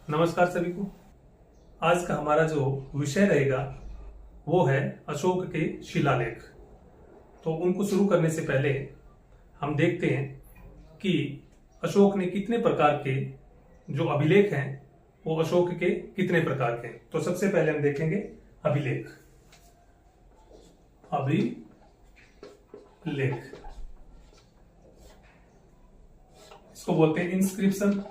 नमस्कार सभी को। आज का हमारा जो विषय रहेगा वो है अशोक के शिलालेख। तो उनको शुरू करने से पहले हम देखते हैं कि अशोक ने कितने प्रकार के जो अभिलेख हैं वो अशोक के कितने प्रकार के हैं। तो सबसे पहले हम देखेंगे अभिलेख। अभिलेख इसको बोलते हैं इंस्क्रिप्शन।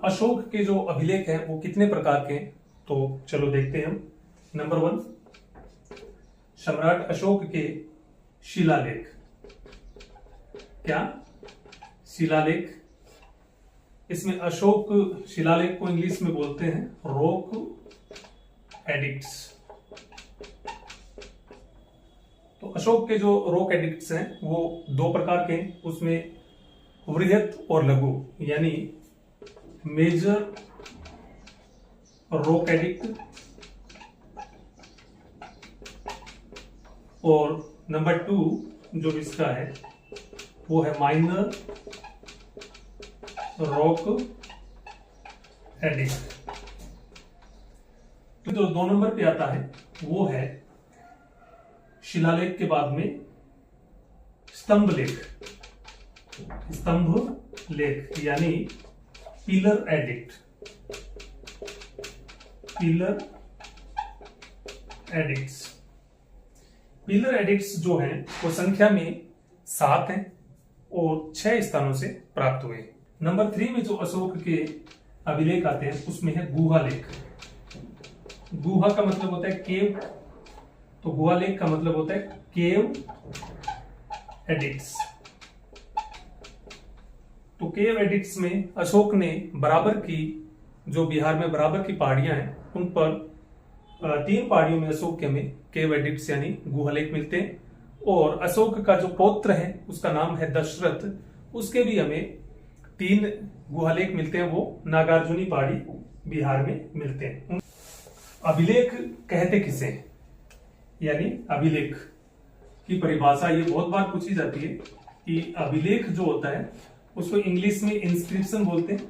अशोक के जो अभिलेख हैं वो कितने प्रकार के हैं, तो चलो देखते हैं हम। नंबर 1, सम्राट अशोक के शिलालेख। क्या? शिलालेख। इसमें अशोक शिलालेख को इंग्लिश में बोलते हैं रॉक एडिक्ट्स। तो अशोक के जो रॉक एडिक्ट्स हैं वो 2 प्रकार के हैं। उसमें वृहत और लघु यानी मेजर रॉक एडिक्ट और नंबर 2 जो इसका है वो है माइनर रॉक एडिक्ट। तो जो 2 नंबर पे आता है वो है शिलालेख के बाद में स्तंभ लेख। स्तंभ लेख यानी pillar addict. Pillar addicts. Pillar addicts जो हैं वो संख्या में 7 हैं और 6 स्थानों से प्राप्त हुए। नंबर 3 में जो अशोक के अभिलेख आते हैं उसमें है गुहा लेख। गुहा का मतलब होता है केव, तो गुहा लेख का मतलब होता है केव एडिक्ट्स। तो केव एडिक्ट्स में अशोक ने बराबर की जो बिहार में बराबर की पहाड़ियां हैं उन पर 3 पहाड़ियों में अशोक के हमें केव एडिक्ट्स यानी गुहालेख मिलते हैं। और अशोक का जो पौत्र है उसका नाम है दशरथ, उसके भी हमें 3 गुहालेख मिलते हैं। वो नागार्जुनी पहाड़ी बिहार में मिलते हैं। अभिलेख कहते किसे हैं, यानी अभिलेख की परिभाषा ये बहुत बार पूछी जाती है कि अभिलेख जो होता है उसको इंग्लिश में इंस्क्रिप्शन बोलते हैं।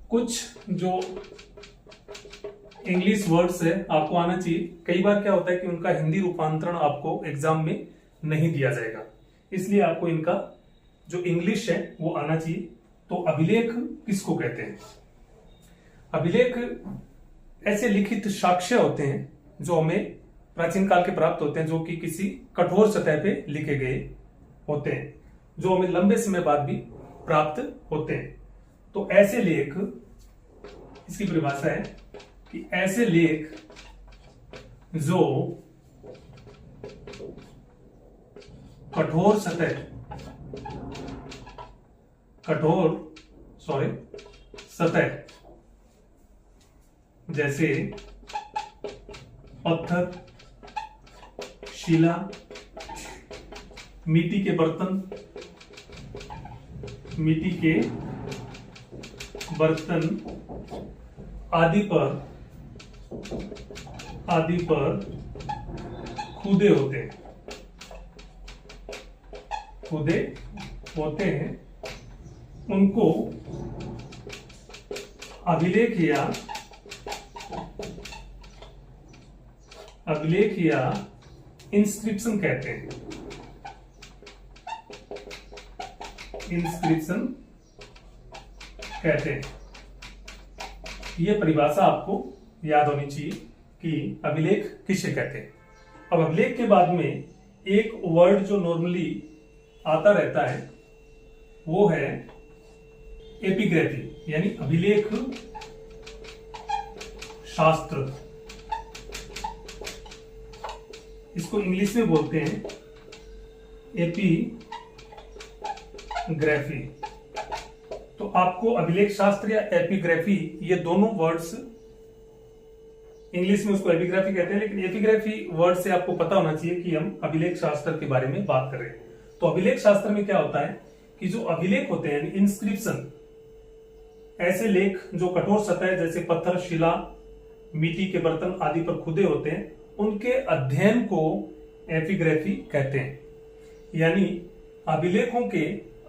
कुछ जो इंग्लिश वर्ड्स है आपको आना चाहिए। कई बार क्या होता है कि उनका हिंदी रूपांतरण आपको एग्जाम में नहीं दिया जाएगा, इसलिए आपको इनका जो इंग्लिश है वो आना चाहिए। तो अभिलेख किसको कहते हैं? अभिलेख ऐसे लिखित साक्ष्य होते हैं जो हमें प्राचीन काल के प्राप्त होते हैं, जो कि किसी कठोर सतह पे लिखे गए होते हैं, जो हमें लंबे समय बाद भी प्राप्त होते हैं। तो ऐसे लेख, इसकी परिभाषा है कि ऐसे लेख जो कठोर सतह जैसे पत्थर, शिला, मिट्टी के बर्तन आदि पर खुदे होते हैं, उनको अभिलेख या इंस्क्रिप्शन कहते हैं। इंस्क्रिप्शन कहते हैं। ये परिभाषा आपको याद होनी चाहिए कि अभिलेख किसे कहते हैं। अब अभिलेख के बाद में एक वर्ड जो नॉर्मली आता रहता है वो है एपिग्राफी यानी अभिलेख शास्त्र। इसको इंग्लिश में बोलते हैं एपिग्राफी। तो आपको अभिलेख शास्त्र या एपिग्राफी ये दोनों वर्ड्स, इंग्लिश में उसको एपिग्राफी कहते हैं, लेकिन एपिग्राफी वर्ड से आपको पता होना चाहिए कि हम अभिलेख शास्त्र के बारे में बात कर रहे हैं। तो अभिलेख शास्त्र में क्या होता है कि जो अभिलेख होते हैं इंस्क्रिप्शन, ऐसे लेख जो कठोर सतह जैसे पत्थर, शिला, मिट्टी के बर्तन आदि पर खुदे होते हैं, उनके अध्ययन को एपिग्राफी कहते हैं। यानी अभिलेखों के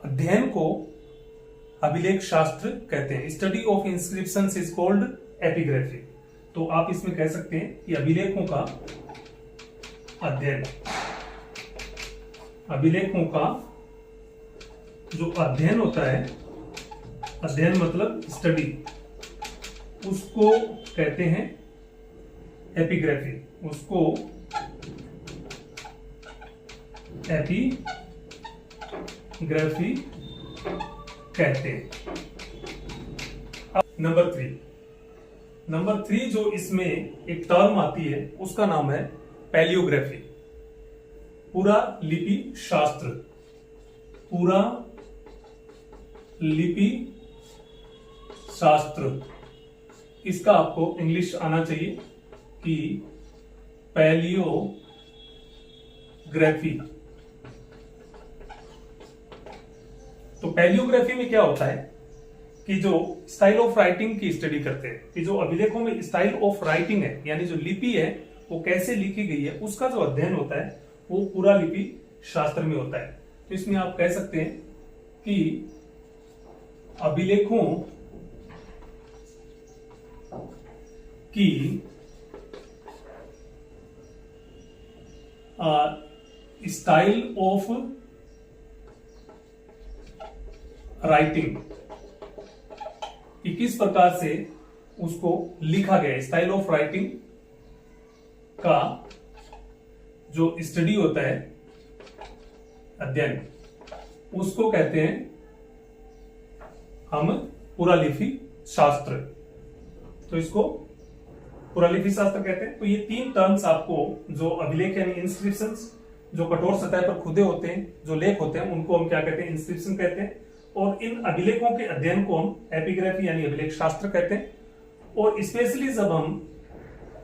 अध्ययन को अभिलेख शास्त्र कहते हैं। Study of inscription is called epigraphy. तो आप इसमें कह सकते हैं कि अभिलेखों का अध्ययन, अभिलेखों का जो अध्ययन होता है, अध्ययन मतलब स्टडी, उसको कहते हैं एपिग्राफी, उसको एपिग्राफी कहते हैं। नंबर थ्री जो इसमें एक टर्म आती है उसका नाम है पैलियोग्राफी, पूरा लिपि शास्त्र। पूरा लिपि शास्त्र, इसका आपको इंग्लिश आना चाहिए कि पैलियोग्राफी। तो पैलियोग्राफी में क्या होता है कि जो स्टाइल ऑफ राइटिंग की स्टडी करते हैं, कि जो अभिलेखों में स्टाइल ऑफ राइटिंग है, यानी जो लिपि है वो कैसे लिखी गई है, उसका जो अध्ययन होता है वो पूरा लिपि शास्त्र में होता है। तो इसमें आप कह सकते हैं कि अभिलेखों की स्टाइल ऑफ राइटिंग कि किस प्रकार से उसको लिखा गया है, स्टाइल ऑफ राइटिंग का जो स्टडी होता है, अध्ययन, उसको कहते हैं हम पुरालिपि शास्त्र। तो इसको पुरालिपि शास्त्र कहते हैं। तो ये तीन टर्म्स आपको, जो अभिलेख यानी इंस्क्रिप्शंस, जो कठोर सतह पर खुदे होते हैं, जो लेख होते हैं, उनको हम क्या कहते हैं, इंस्क्रिप्शन कहते हैं। और इन अभिलेखों के अध्ययन को हम एपिग्राफी यानी अभिलेख शास्त्र कहते हैं। और स्पेशली जब हम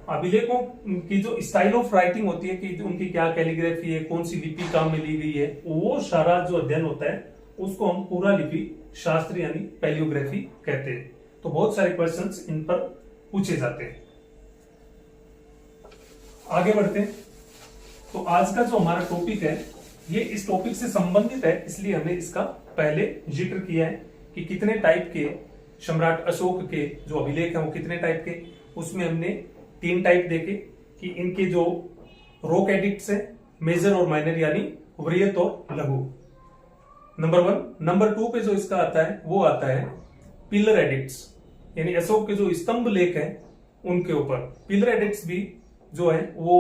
अभिलेखों की जो स्टाइल ऑफ राइटिंग होती है, कि उनकी क्या कैलीग्राफी है, कौन सी लिपि काम में ली गई है, वो सारा जो अध्ययन होता है उसको हम पूरा लिपि शास्त्र यानी पैलियोग्राफी कहते हैं। तो बहुत सारे क्वेश्चंस इन पर पूछे जाते हैं। आगे बढ़ते हैं। तो आज का जो हमारा टॉपिक है ये इस टॉपिक से संबंधित है, इसलिए हमने इसका पहले जिक्र किया है कि कितने टाइप के सम्राट अशोक के जो अभिलेख हैं वो कितने टाइप के। उसमें हमने 3 टाइप देखे कि इनके जो रोक एडिक्ट्स है, मेजर और माइनर यानी वृहत और लघु, नंबर 1। नंबर 2 पे जो इसका आता है वो आता है पिलर एडिक्ट्स, यानी अशोक के जो स्तंभ लेख हैं उनके ऊपर। पिलर एडिक्ट्स भी जो है वो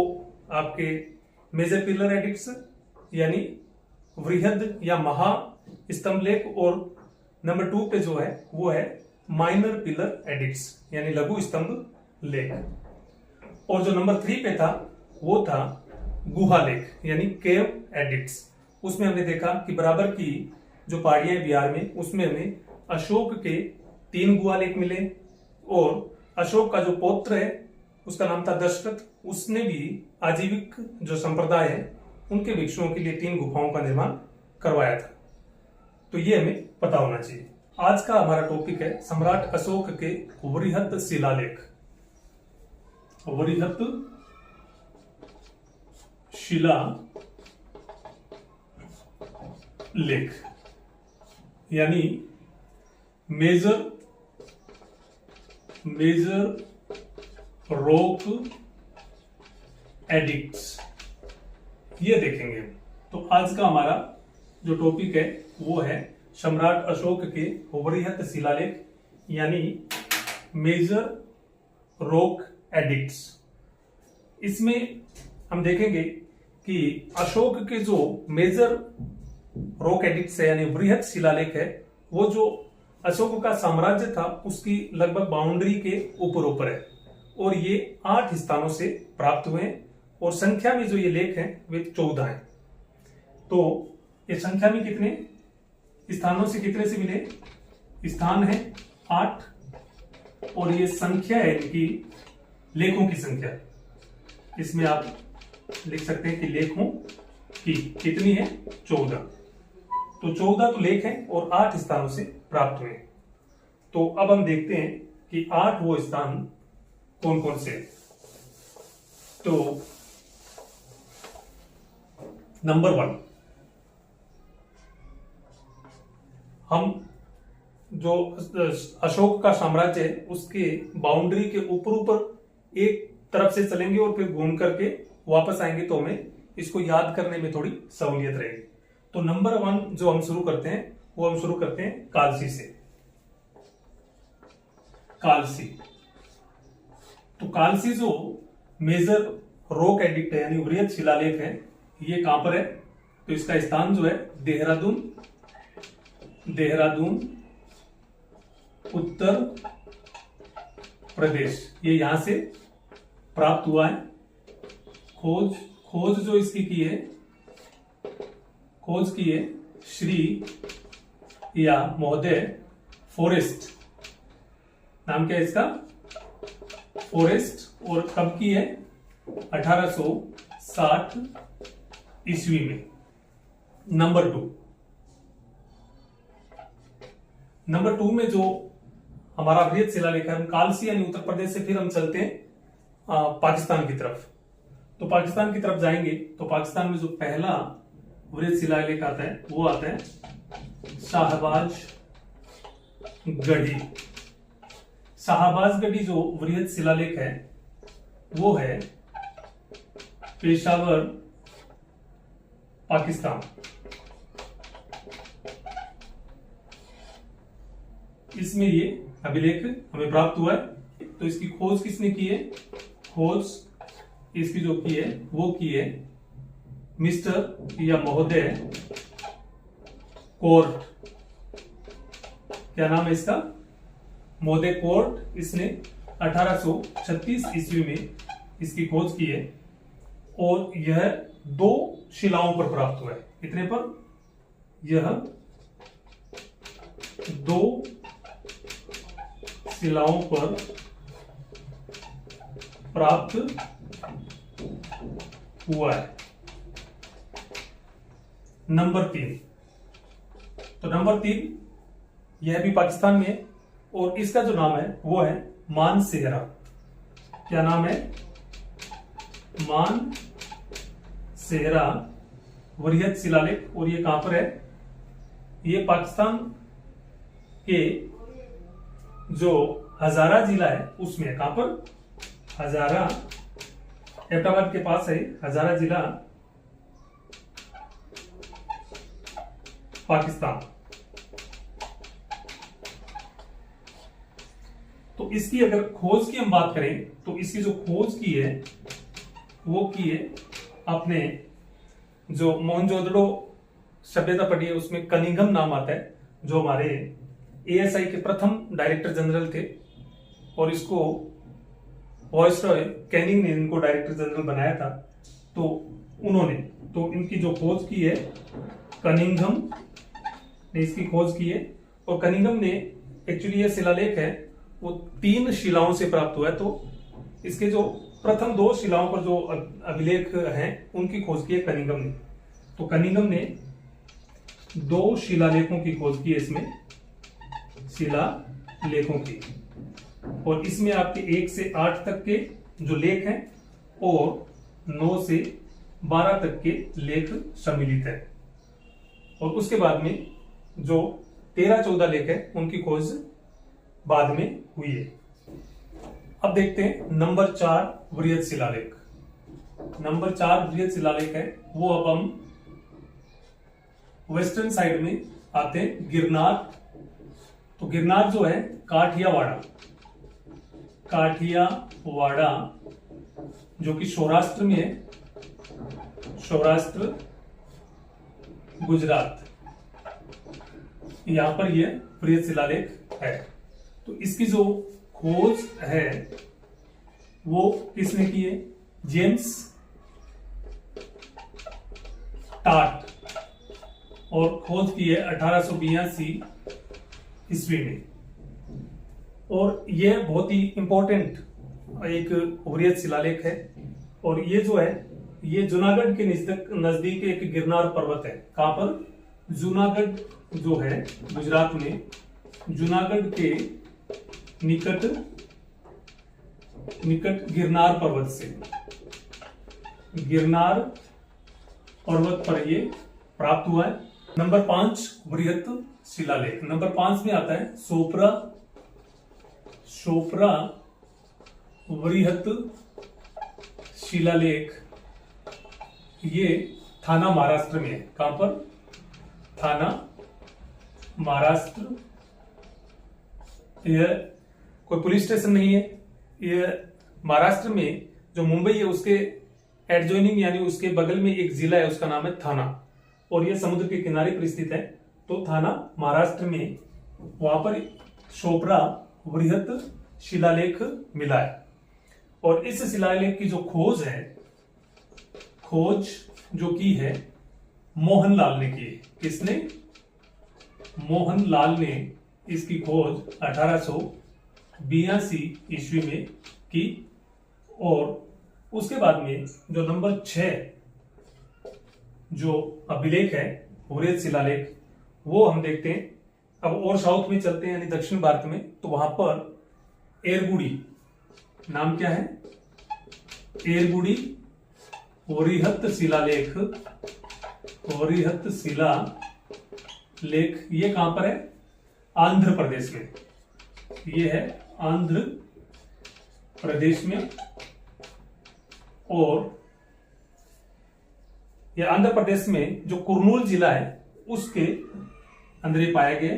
आपके मेजर पिलर एडिक्ट्स यानी वृहद या महा स्तंभ लेख, और नंबर 2 पे जो है वो है माइनर पिलर एडिक्ट्स यानी लघु स्तंभ लेख। और जो नंबर 3 पे था वो था गुहा लेख यानी केव एडिक्ट्स। उसमें हमने देखा कि बराबर की जो पहाड़ियां बिहार में, उसमें हमें अशोक के 3 गुहा लेख मिले, और अशोक का जो पौत्र है उसका नाम था दशरथ, उसने भी आजीविक जो संप्रदाय है उनके भिक्षुओं के लिए 3 गुफाओं का निर्माण करवाया था। तो ये हमें पता होना चाहिए। आज का हमारा टॉपिक है सम्राट अशोक के वृहत शिलालेख। वृहत शिला लेख यानी मेजर रॉक एडिक्ट्स, ये देखेंगे। तो आज का हमारा जो टॉपिक है वो है सम्राट अशोक के वृहत शिलालेख यानी मेजर रॉक एडिक्ट्स। इसमें हम देखेंगे कि अशोक के जो मेजर रॉक एडिक्ट्स है यानी वृहत शिलालेख है, वो जो अशोक का साम्राज्य था उसकी लगभग बाउंड्री के ऊपर है, और ये 8 स्थानों से प्राप्त हुए हैं, और संख्या में जो ये लेख हैं वे 14 हैं। तो ये संख्या में कितने स्थानों से, कितने से मिले, स्थान है 8, और ये संख्या है इनकी लेखों की संख्या। इसमें आप लिख सकते हैं कि लेखों की कितनी है, 14। तो 14 तो लेख हैं और 8 स्थानों से प्राप्त हुए। तो अब हम देखते हैं कि 8 वो स्थान कौन कौन से। तो नंबर 1 हम जो अशोक का साम्राज्य है उसके बाउंड्री के ऊपर ऊपर एक तरफ से चलेंगे और फिर घूम करके वापस आएंगे, तो हमें इसको याद करने में थोड़ी सहूलियत रहेगी। तो नंबर 1 जो हम शुरू करते हैं वो हम शुरू करते हैं कालसी से। कालसी, तो कालसी जो मेजर रॉक एडिक्ट है यानी वृहद शिलालेख है, ये कहां पर है? तो इसका स्थान जो है देहरादून, देहरादून उत्तर प्रदेश, ये यहां से प्राप्त हुआ है। खोज जो इसकी की है, खोज की है श्री या महोदय फॉरेस्ट, नाम क्या है इसका? फॉरेस्ट, और कब की है? 1860 ईस्वी में। नंबर 2 में जो हमारा वृहद शिलालेख है, हम कालसी यानी उत्तर प्रदेश से फिर हम चलते हैं पाकिस्तान की तरफ। तो पाकिस्तान की तरफ जाएंगे तो पाकिस्तान में जो पहला वृहद शिलालेख आता है वो आता है शाहबाज गढ़ी। शाहबाज गढ़ी जो वृहद शिलालेख है वो है पेशावर, पाकिस्तान। इसमें ये अभिलेख हमें प्राप्त हुआ है। तो इसकी खोज किसने की है? खोज इसकी जो की है वो की है मिस्टर या महोदय कोर्ट। क्या नाम है इसका? महोदय कोर्ट। इसने 1836 ईस्वी में इसकी खोज की है और यह 2 शिलाओं पर प्राप्त हुआ है। कितने पर? यह 2 शिलाओं पर प्राप्त हुआ है। नंबर 3, तो नंबर 3 यह भी पाकिस्तान में है और इसका जो नाम है वो है मानसेहरा। क्या नाम है? मानसेहरा वृहद शिलालेख। और ये कहां पर है? ये पाकिस्तान के जो हजारा जिला है उसमें है। कहां पर? हजारा, एबटाबाद के पास है हजारा जिला, पाकिस्तान। तो इसकी अगर खोज की हम बात करें तो इसकी जो खोज की है वो की है अपने जो मोहनजोदड़ो सभ्यता पढ़ी है उसमें कनिंघम नाम आता है, जो हमारे एएसआई के प्रथम डायरेक्टर जनरल थे और इसको वॉइसरॉय कैनिंग ने इनको डायरेक्टर जनरल बनाया था। तो उन्होंने तो इनकी जो खोज की है कनिंघम ने इसकी खोज की है और कनिंघम ने एक्चुअली ये शिलालेख है वो 3 शिलाओं से प्राप्त हुआ है। तो इसके जो प्रथम 2 शिलाओं पर जो अभिलेख हैं उनकी खोज की है कनिंघम ने। तो कनिंघम ने 2 शिलालेखों की खोज की है इसमें, शिलालेखों की, और इसमें आपके 1 से 8 तक के जो लेख हैं और 9 से 12 तक के लेख सम्मिलित है। और उसके बाद में जो 13-14 लेख है उनकी खोज बाद में हुई है। अब देखते हैं नंबर 4 वृहद शिलालेख। नंबर 4 वृहद शिलालेख है वो अब हम वेस्टर्न साइड में आते हैं, गिरनार। तो गिरनार जो है काठियावाड़ा, काठियावाड़ा जो कि सौराष्ट्र में है, सौराष्ट्र गुजरात, यहां पर यह वृहद शिलालेख है। तो इसकी जो खोज है वो किसने की है? जेम्स टाट, और खोज की है 1882 ईस्वी में। और यह बहुत ही इंपॉर्टेंट एक वृहद शिलालेख है और ये जो है ये जूनागढ़ के नजदीक एक गिरनार पर्वत है। कहां पर? जूनागढ़ जो है गुजरात में, जूनागढ़ के निकट गिरनार पर्वत से, गिरनार पर्वत पर ये प्राप्त हुआ है नंबर 5 वृहत शिलालेख। नंबर 5 में आता है सोप्रा वृहत शिलालेख। ये थाना महाराष्ट्र में है। कहां पर? थाना महाराष्ट्र। यह कोई पुलिस स्टेशन नहीं है। यह महाराष्ट्र में जो मुंबई है उसके एडजॉइनिंग यानी उसके बगल में एक जिला है, उसका नाम है थाना, और यह समुद्र के किनारे पर स्थित है। तो थाना महाराष्ट्र में, वहां पर सोप्रा वृहत शिलालेख मिला है। और इस शिलालेख की जो खोज है, खोज जो की है मोहनलाल ने की है। किसने? मोहनलाल ने इसकी खोज 1882 ईस्वी में की। और उसके बाद में जो नंबर 6 जो अभिलेख है वृहत शिलालेख, वो हम देखते हैं। अब और साउथ में चलते हैं यानी दक्षिण भारत में, तो वहां पर एरगुड़ी, नाम क्या है? एरगुड़ी वृहत शिलालेख। वृहत शिलालेख ये कहां पर है? आंध्र प्रदेश में। ये है आंध्र प्रदेश में। और ये आंध्र प्रदेश में जो कुर्नूल जिला है उसके अंदर ही पाया गया।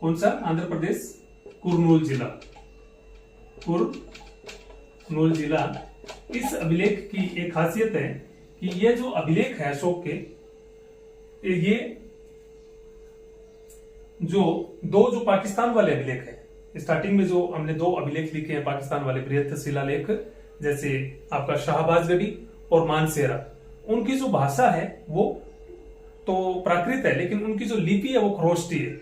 कौन सा? आंध्र प्रदेश कुर्नूल जिला। कुर्नूल जिला। इस अभिलेख की एक खासियत है कि ये जो अभिलेख है अशोक के, ये जो पाकिस्तान वाले अभिलेख है, स्टार्टिंग में जो हमने 2 अभिलेख लिखे हैं पाकिस्तान वाले वृहत शिलालेख, जैसे आपका शाहबाजगढ़ी और मानसेरा, उनकी जो भाषा है वो तो प्राकृत है, लेकिन उनकी जो लिपि है वो खरोष्टी है।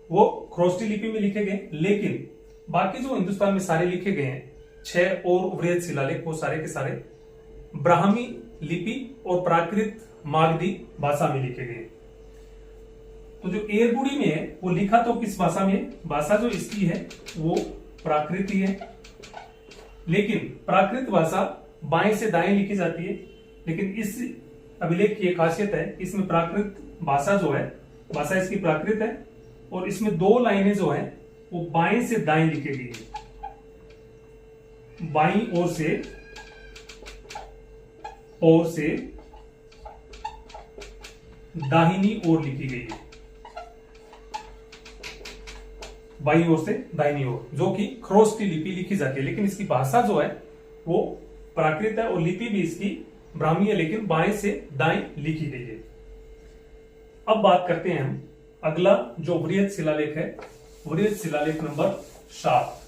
वो खरोष्टी लिपि में लिखे गए। लेकिन बाकी जो हिंदुस्तान में सारे लिखे गए हैं 6 और वृहत शिलालेख, वो सारे के सारे ब्राह्मी लिपि और प्राकृत मागधी भाषा में लिखे गए। तो जो एरगुड़ी में है वो लिखा तो किस भाषा में? भाषा जो इसकी है वो प्राकृत ही है, लेकिन प्राकृत भाषा बाएं से दाएं लिखी जाती है। लेकिन इस अभिलेख की एक खासियत है, इसमें प्राकृत भाषा जो है, भाषा इसकी प्राकृत है, और इसमें 2 लाइनें जो है वो बाएं से दाएं लिखी गई है। बाईं ओर से दाहिनी ओर लिखी गई है। बाईं ओर से दाहिनी ओर, जो कि खरोष्टी लिपि लिखी जाती है, लेकिन इसकी भाषा जो है वो प्राकृत है और लिपि भी इसकी ब्राह्मी है, लेकिन बाएं से दाएं लिखी गई है। अब बात करते हैं हम अगला जो वृहत शिलालेख है, वृहत शिलालेख नंबर 7।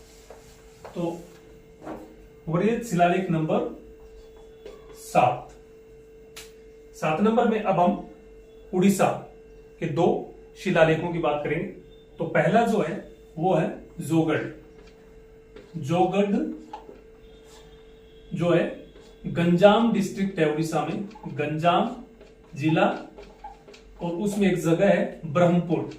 तो वृहत शिलालेख नंबर 7 नंबर में अब हम उड़ीसा के 2 शिलालेखों की बात करेंगे। तो पहला जो है वो है जोगढ़। जोगढ़ जो है गंजाम डिस्ट्रिक्ट है उड़ीसा में, गंजाम जिला, और उसमें एक जगह है ब्रह्मपुर,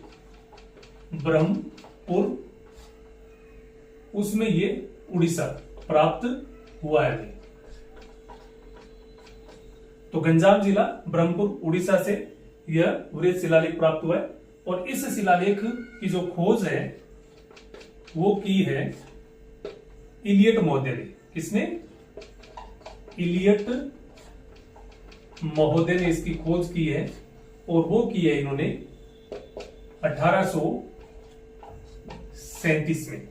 उसमें ये उड़ीसा प्राप्त हुआ है। तो गंजाम जिला ब्रह्मपुर उड़ीसा से यह वृहत शिलालेख प्राप्त हुआ है। और इस शिलालेख की जो खोज है वो की है इलियट महोदय ने। किसने? इलियट महोदय ने इसकी खोज की है, और वो की है इन्होंने 1837 में,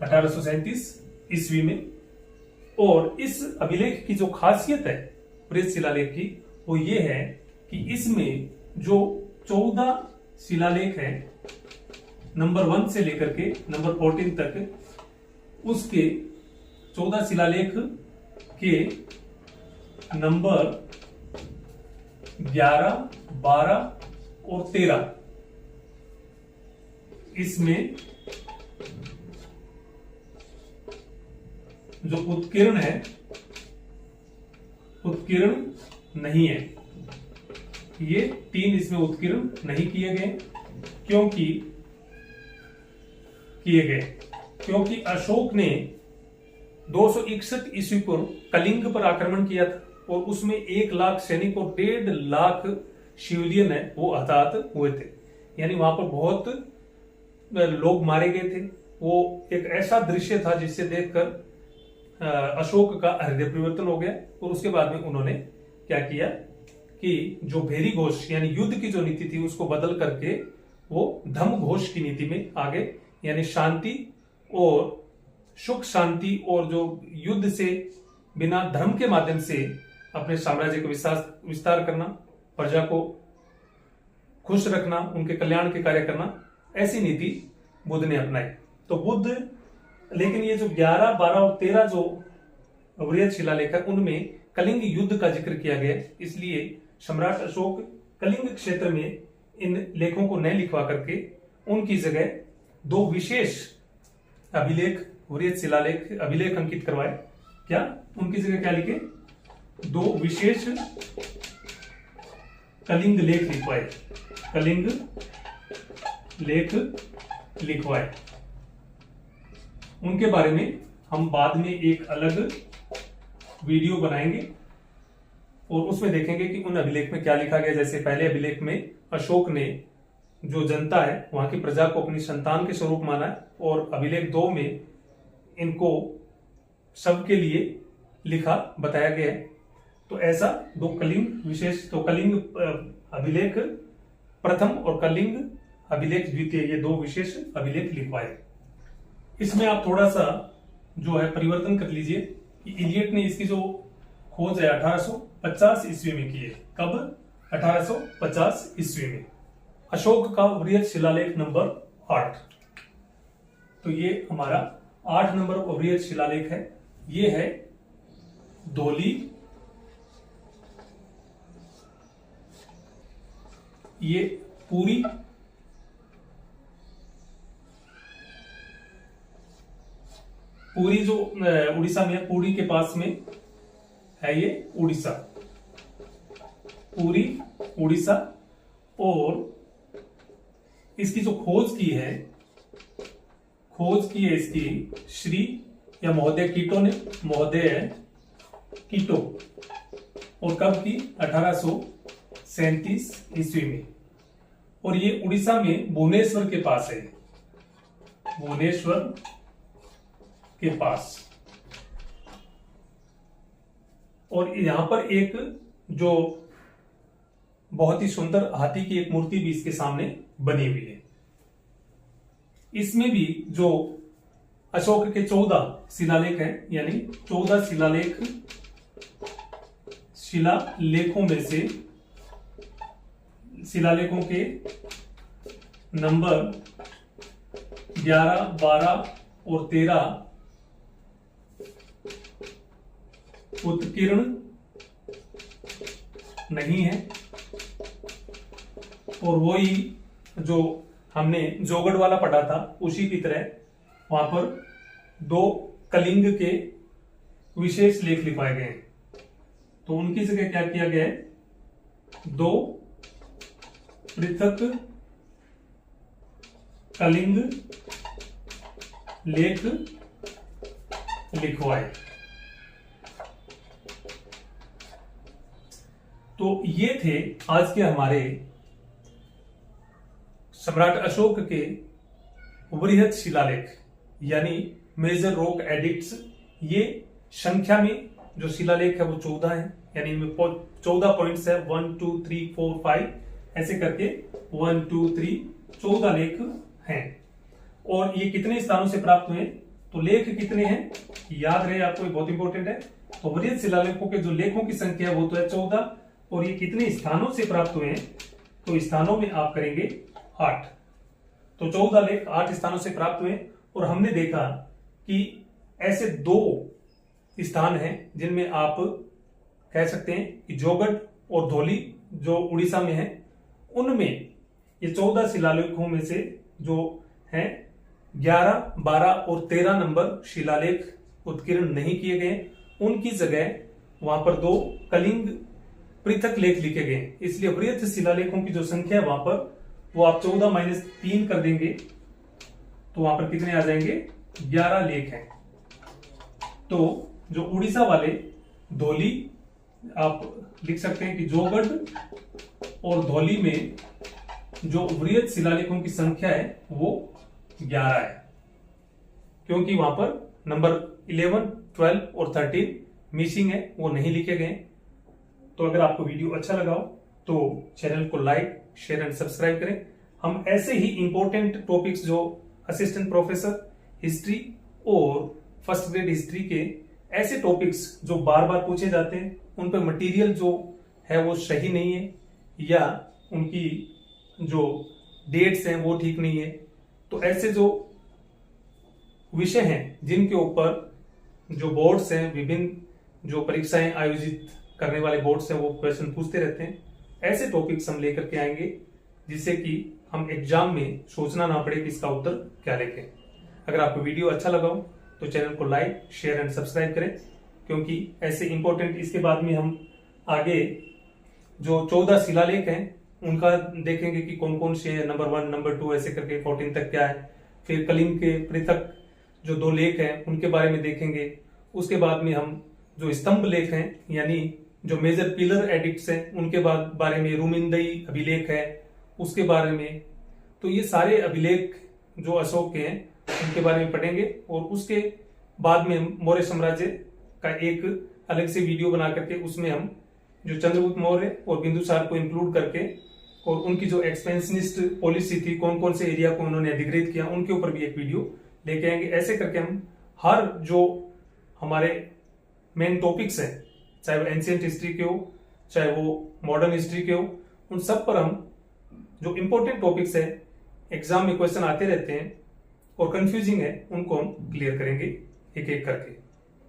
1837 ईस्वी में। और इस अभिलेख की जो खासियत है वृहत शिलालेख की वो ये है कि इसमें जो 14 शिलालेख है नंबर 1 से लेकर के नंबर 14 तक, उसके 14 शिलालेख के नंबर 11, 12 और 13 इसमें जो उत्कीर्ण है, उत्कीर्ण नहीं है। ये 3 इसमें उत्कीर्ण नहीं किए गए। क्योंकि अशोक ने 261 ईस्वी पूर्व कलिंग पर आक्रमण किया था, और उसमें 1 लाख सैनिक और 1.5 लाख सिविलियन है वो हताहत हुए थे, यानी वहां पर बहुत लोग मारे गए थे। वो एक ऐसा दृश्य था जिससे देखकर अशोक का हृदय परिवर्तन हो गया। और उसके बाद में उन्होंने क्या किया कि जो भेरी घोष यानी युद्ध की जो नीति थी उसको बदल करके वो धम्म घोष की नीति में आ गए, यानी शांति और सुख शांति और जो युद्ध से बिना धर्म के माध्यम से अपने साम्राज्य का विस्तार करना, प्रजा को खुश रखना, उनके कल्याण के कार्य करना, ऐसी नीति बुद्ध ने अपनाई। तो बुद्ध, लेकिन ये जो 11, 12 और 13 जो वृहत शिलालेख है उनमें कलिंग युद्ध का जिक्र किया गया, इसलिए सम्राट अशोक कलिंग क्षेत्र में इन लेखों को न लिखवा करके उनकी जगह 2 विशेष अभिलेख, वृहत शिलालेख अभिलेख अंकित करवाए। क्या उनकी जगह क्या लिखे? 2 विशेष कलिंग लेख लिखवाए, कलिंग लेख लिखवाए। उनके बारे में हम बाद में एक अलग वीडियो बनाएंगे और उसमें देखेंगे कि उन अभिलेख में क्या लिखा गया। जैसे पहले अभिलेख में अशोक ने जो जनता है वहां की प्रजा को अपनी संतान के स्वरूप माना है, और अभिलेख 2 में इनको सबके लिए लिखा बताया गया है। तो ऐसा 2 कलिंग विशेष, तो कलिंग अभिलेख प्रथम और कलिंग अभिलेख द्वितीय, ये 2 विशेष अभिलेख लिखवाए। इसमें आप थोड़ा सा जो है परिवर्तन कर लीजिए कि इलियट ने इसकी जो खोज है 1850 ईस्वी में की है। कब? 1850 ईस्वी में। अशोक का वृहत शिलालेख नंबर 8, तो ये हमारा 8 नंबर का वृहत शिलालेख है। ये है धौली, ये पूरी, पूरी जो उड़ीसा में है, पूरी के पास में है ये उड़ीसा, पूरी उड़ीसा। और इसकी जो खोज की है इसकी श्री या महोदय कीटो ने, महोदय कीटो। और कब की? 1837 ईस्वी में। और ये उड़ीसा में भुवनेश्वर के पास है, भुवनेश्वर के पास। और यहां पर एक जो बहुत ही सुंदर हाथी की एक मूर्ति भी इसके सामने बनी हुई है। इसमें भी जो अशोक के 14 शिलालेख हैं, यानी 14 शिलालेखों में से शिलालेखों के नंबर 11, 12 और 13 उत्कीर्ण नहीं है। और वही जो हमने जोगढ़ वाला पढ़ा था उसी की तरह वहां पर 2 कलिंग के विशेष लेख लिखवाए गए हैं। तो उनकी जगह क्या किया गया है? 2 पृथक कलिंग लेख लिखवाए। तो ये थे आज के हमारे सम्राट अशोक के वृहत शिलालेख, यानी मेजर रॉक एडिक्ट्स। ये संख्या में जो शिलालेख है वो 14 है, यानी इनमें 14 पॉइंट्स है, 1 2 3 4 5 ऐसे करके 1 2 3 14 लेख हैं। और ये कितने स्थानों से प्राप्त हुए? तो लेख कितने हैं याद रहे आपको, ये बहुत इंपॉर्टेंट है। तो वृहत शिलालेखों के जो लेखों की संख्या वो तो है 14, और ये कितने स्थानों से प्राप्त हुए हैं? तो स्थानों में आप करेंगे 8। तो 14 लेख 8 स्थानों से प्राप्त हुए। और हमने देखा कि ऐसे 2 स्थान हैं जिनमें आप कह सकते हैं कि जोगढ़ और धौली जो उड़ीसा में है, उनमें ये 14 शिलालेखों में से जो हैं 11, 12 और 13 नंबर शिलालेख उत्कीर्ण नहीं किए गए। उनकी जगह वहां पर 2 कलिंग पृथक लेख लिखे गए। इसलिए वृहत शिलालेखों की जो संख्या है वहां पर वो आप 14 - 3 कर देंगे तो वहां पर कितने आ जाएंगे? 11 लेख हैं। तो जो उड़ीसा वाले धौली आप लिख सकते हैं कि जोगढ़ और धौली में जो वृहद शिलालेखों की संख्या है वो 11 है, क्योंकि वहां पर नंबर 11, 12 और 13 मिसिंग है, वो नहीं लिखे गए। तो अगर आपको वीडियो अच्छा लगा हो तो चैनल को लाइक, शेयर एंड सब्सक्राइब करें। हम ऐसे ही इंपॉर्टेंट टॉपिक्स जो असिस्टेंट प्रोफेसर हिस्ट्री और फर्स्ट ग्रेड हिस्ट्री के ऐसे टॉपिक्स जो बार बार पूछे जाते हैं, उन पर मटेरियल जो है वो सही नहीं है या उनकी जो डेट्स हैं वो ठीक नहीं है, तो ऐसे जो विषय हैं जिनके ऊपर जो बोर्ड्स हैं, विभिन्न जो परीक्षाएं आयोजित करने वाले बोर्ड्स हैं वो क्वेश्चन पूछते रहते हैं, ऐसे टॉपिक्स हम लेकर के आएंगे जिससे कि हम एग्जाम में सोचना ना पड़े कि इसका उत्तर क्या लिखें। अगर आपको वीडियो अच्छा लगा हो तो चैनल को लाइक, शेयर एंड सब्सक्राइब करें, क्योंकि ऐसे इंपॉर्टेंट, इसके बाद में हम आगे जो 14 शिलालेख हैं उनका देखेंगे कि कौन कौन से नंबर 1, नंबर 2 ऐसे करके 14 तक क्या है। फिर कलिंग के पृथक जो 2 लेख हैं उनके बारे में देखेंगे। उसके बाद में हम जो स्तंभ लेख हैं यानी जो मेजर पिलर एडिक्ट्स हैं उनके बारे में, रूमिंदई अभिलेख है उसके बारे में। तो ये सारे अभिलेख जो अशोक के हैं उनके बारे में पढ़ेंगे और उसके बाद में हम मौर्य साम्राज्य का एक अलग से वीडियो बना करके उसमें हम जो चंद्रगुप्त मौर्य और बिंदुसार को इंक्लूड करके और उनकी जो एक्सपेंशनिस्ट पॉलिसी थी, कौन कौन से एरिया को उन्होंने अधिग्रहित किया, उनके ऊपर भी एक वीडियो लेके आएंगे। ऐसे करके हम हर जो हमारे मेन टॉपिक्स हैं, चाहे वो एंशियंट हिस्ट्री के हो चाहे वो मॉडर्न हिस्ट्री के हो, उन सब पर हम जो इंपॉर्टेंट टॉपिक्स है, एग्जाम में क्वेश्चन आते रहते हैं और कंफ्यूजिंग है, उनको हम क्लियर करेंगे एक एक करके।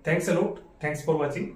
Thanks a lot, thanks for watching.